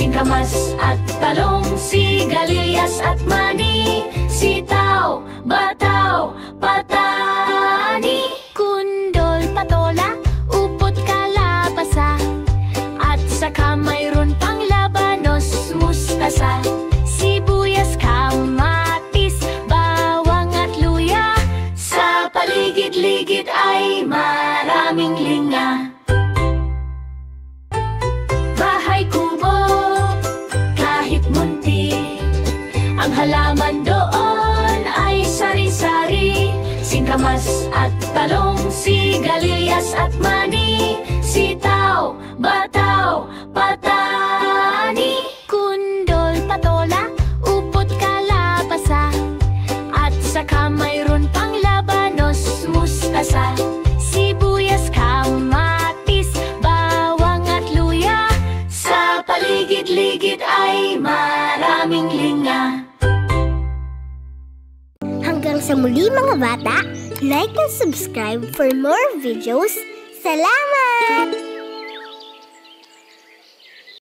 singkamas at talong, sigarilyas at mani, sitaw, bataw, patani, kundol, patola, upot, kalabasa, at saka mayroon pang labanos, mustasa, sibuyas, kamatis, bawang at luya. sa paligid-ligid ay maraming linga. Bahay kubo, kahit munti, ang halaman doon ay sari-sari, singkamas at talong, sigarilyas at mani, sitaw, bataw, patani, Kundol, patola, upot, kalabasa, at saka mayroon pang labanos, mustasa, sibuyas, kamatis, bawang at luya. sa paligid-ligid ay maraming linga. Hanggang sa muli mga bata, like and subscribe for more videos. Salamat!